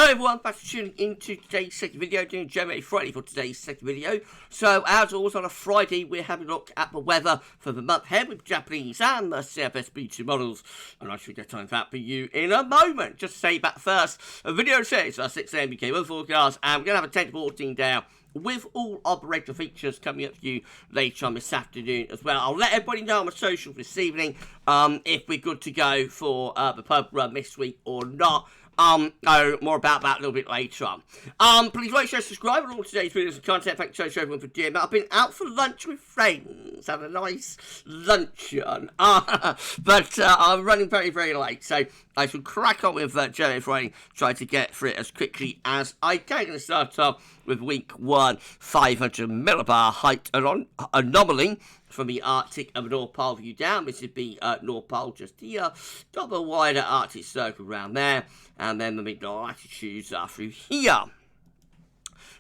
Hello everyone, thanks for tuning into today's second video, doing JMA Friday for today's second video. So as always on a Friday, we're having a look at the weather for the month ahead with Japanese and the CFSB2 models. And I should get time for that for you in a moment. Just to say back first, the video says 6 AM UK weather forecast, and we're going to have a 10 to 14 down with all of the regular features coming up for you later on this afternoon as well. I'll let everybody know on my social this evening if we're good to go for the pub run this week or not. More about that a little bit later on. Please like, share, subscribe on all today's videos and content. Thank you so much everyone for doing that. I've been out for lunch with friends, had a nice luncheon, but I'm running very, very late, so I shall crack on with JMA Friday, try to get through it as quickly as I can. I'm going to start off with week 1, 500 millibar height anomaly from the Arctic and the North Pole view down. This would be North Pole just here, got a wider Arctic circle around there, and then the mid-latitudes are through here.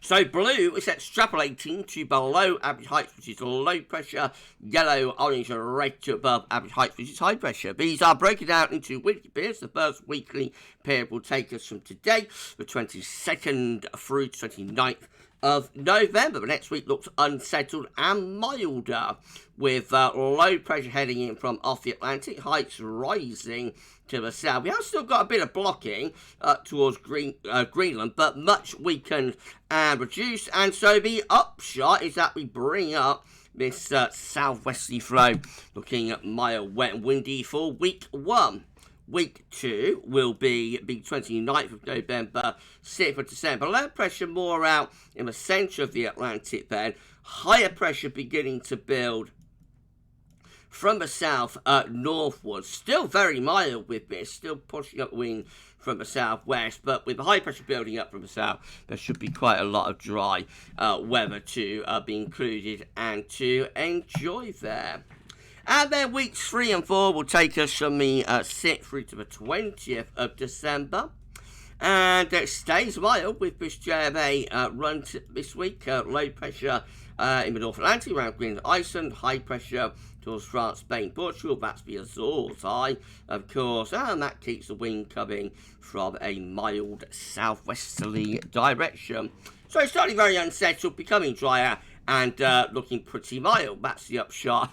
So blue is extrapolating to below average heights, which is low pressure, yellow, orange, and red to above average heights, which is high pressure. These are broken down into weekly periods. The first weekly period will take us from today, the 22nd through 29th of November. The next week looks unsettled and milder, with low pressure heading in from off the Atlantic, heights rising to the south. We have still got a bit of blocking towards Greenland, but much weakened and reduced. And so the upshot is that we bring up this southwesterly flow, looking at mild, wet and windy for week 1. Week 2 will be the 29th of November, 6th of December. Low pressure more out in the centre of the Atlantic then. Higher pressure beginning to build from the south northwards. Still very mild with this, still pushing up wind from the southwest, but with the high pressure building up from the south, there should be quite a lot of dry weather to be included and to enjoy there. And then weeks 3 and 4 will take us from the 6th through to the 20th of December. And it stays mild with this JMA run this week. Low pressure in the North Atlantic around Greenland, Iceland. High pressure towards France, Spain, Portugal. That's the Azores high, of course. And that keeps the wind coming from a mild southwesterly direction. So it's starting very unsettled, becoming drier, and looking pretty mild. That's the upshot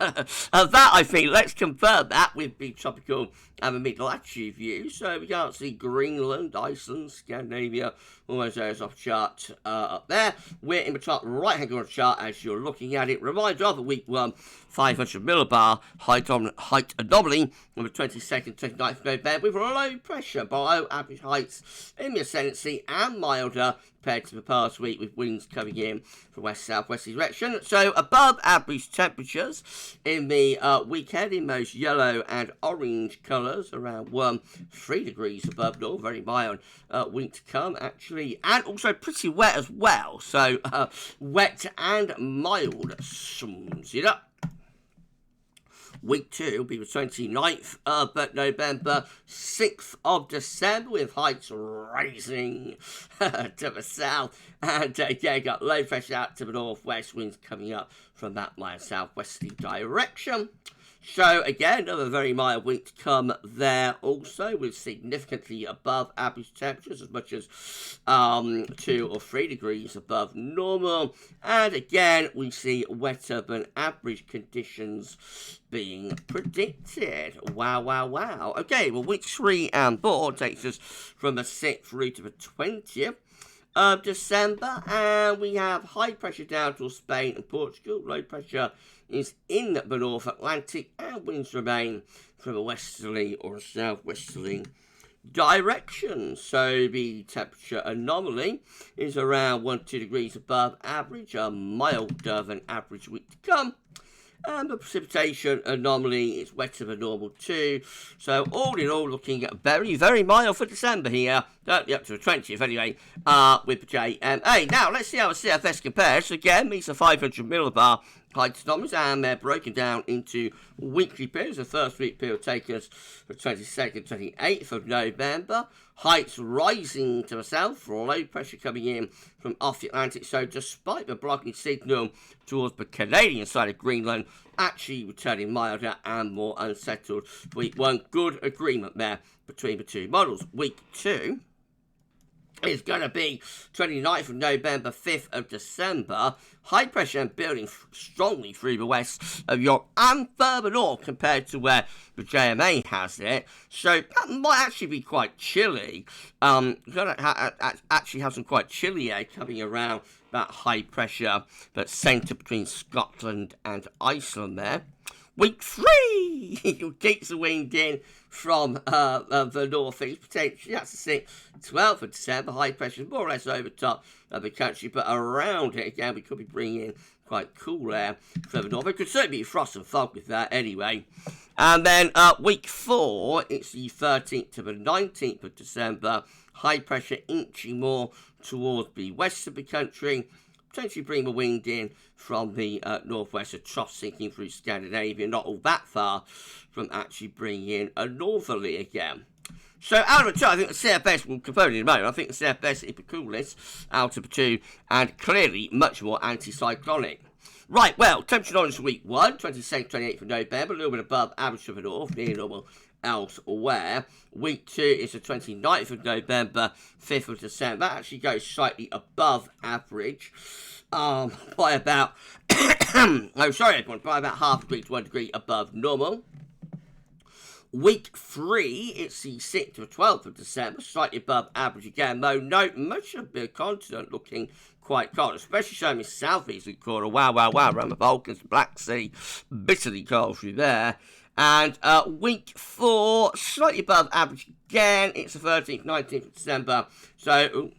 of that, I think. Let's confirm that with the tropical and the mid-latitude view. So we can't see Greenland, Iceland, Scandinavia, all those areas off chart up there. We're in the top right-hand corner of the chart as you're looking at it. Reminder of the week 1, 500 millibar height anomaly on the 22nd, 29th of November, with low pressure below average heights in the ascendancy and milder compared to the past week, with winds coming in from west-southwest direction. So above average temperatures in the weekend in those yellow and orange colours, around 3 degrees above normal, very mild wind to come actually, and also pretty wet as well. So wet and mild sums it up. Week 2 will be the 29th of November, 6th of December, with heights rising to the south. And again, got low pressure out to the northwest, winds coming up from that mild southwesterly direction. So again, another very mild week to come there also, with significantly above average temperatures, as much as 2 or 3 degrees above normal. And again, we see wetter than average conditions being predicted. Wow, wow, wow. Okay, well, week 3 and 4 takes us from the 6th through to the 20th of December, and we have high pressure down towards Spain and Portugal. Low pressure is in the North Atlantic, and winds remain from a westerly or a southwesterly direction. So the temperature anomaly is around 1 to 2 degrees above average, a milder than average week to come. And the precipitation anomaly is wetter than normal too. So all in all, looking at very, very mild for December here. Certainly up to the 20th anyway, with the JMA. Now, let's see how the CFS compares. Again, these are 500 millibar height anomalies, and they're broken down into weekly periods. The first week period will take us from 22nd, 28th of November. Heights rising to the south, for low pressure coming in from off the Atlantic. So despite the blocking signal towards the Canadian side of Greenland, actually returning milder and more unsettled. Week 1, good agreement there between the two models. Week 2 It's going to be 29th of November, 5th of December. High pressure and building strongly through the west of York and further north compared to where the JMA has it. So that might actually be quite chilly. Actually have some quite chilly air coming around that high pressure that's centred between Scotland and Iceland there. Week 3, you'll keep the wind in from the northeast, potentially that's the 12th of December. High pressure is more or less over top of the country, but around it again, we could be bringing in quite cool air further north. It could certainly be frost and fog with that anyway. And then week 4, it's the 13th to the 19th of December. High pressure inching more towards the west of the country. Potentially bring the wind in from the northwest, a trough sinking through Scandinavia, not all that far from actually bringing in a northerly again. So out of the two, I think the CFS will confirm in a moment. I think the CFS is the coolest out of the two and clearly much more anticyclonic. Right, well, temperature knowledge for week 1, 22nd, 28th of November, a little bit above average for the north, near normal elsewhere. Week 2 is the 29th of November, 5th of December. That actually goes slightly above average by about, by about half a degree to 1 degree above normal. Week 3, it's the 6th to 12th of December, slightly above average again, though note much of the continent looking quite cold, especially showing me southeastern corner. Wow, around the Balkans, Black Sea, bitterly cold through there. And week 4, slightly above average again. It's the 13th, 19th of December. So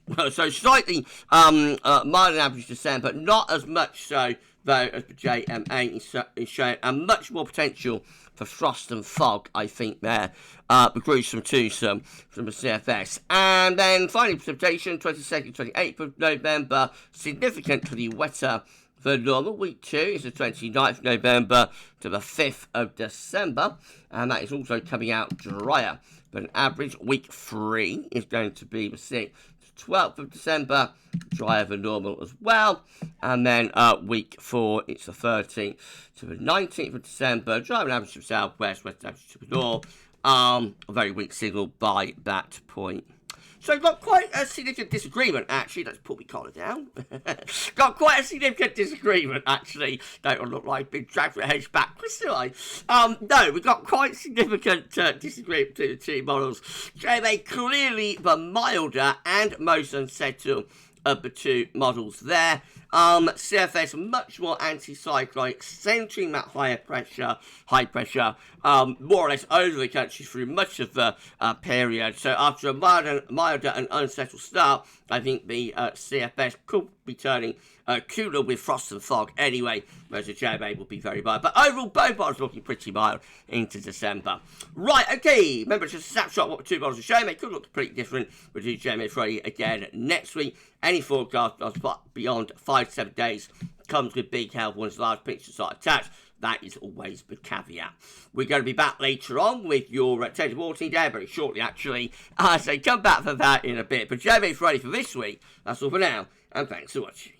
slightly milder than average December, but not as much so, though, as the JMA is showing, and much more potential for frost and fog, I think, there. The gruesome twosome from the CFS. And then finally, precipitation, 22nd, 28th of November, significantly wetter than normal. Week 2 is the 29th of November to the 5th of December, and that is also coming out drier than average. Week 3 is going to be the 6th to 12th of December, drier than normal as well. And then week 4, it's the 13th to the 19th of December, drier than average to the southwest, west average to the north. A very weak signal by that point. So got quite a significant disagreement, actually. Let's pull my collar down. Got quite a significant disagreement, actually. Don't look like being dragged for a hedge backwards, do I? No, we got quite significant disagreement between the two models. JMA clearly the milder and most unsettled of the two models there. CFS much more anticyclonic, centering that high pressure, more or less over the country through much of the period. So after a milder and unsettled start, I think the CFS could be turning cooler with frost and fog anyway, whereas the JMA will be very mild. But overall, both models looking pretty mild into December. Right, okay, remember just a snapshot of what the two models are showing. They could look pretty different. We'll do JMA Friday again next week. Any forecast beyond 5 to 7 days comes with big health warnings, large pictures are attached. That is always the caveat. We're going to be back later on with your Taylor Water Day, very shortly actually. So come back for that in a bit. But JMA Friday for this week, that's all for now, and thanks for watching.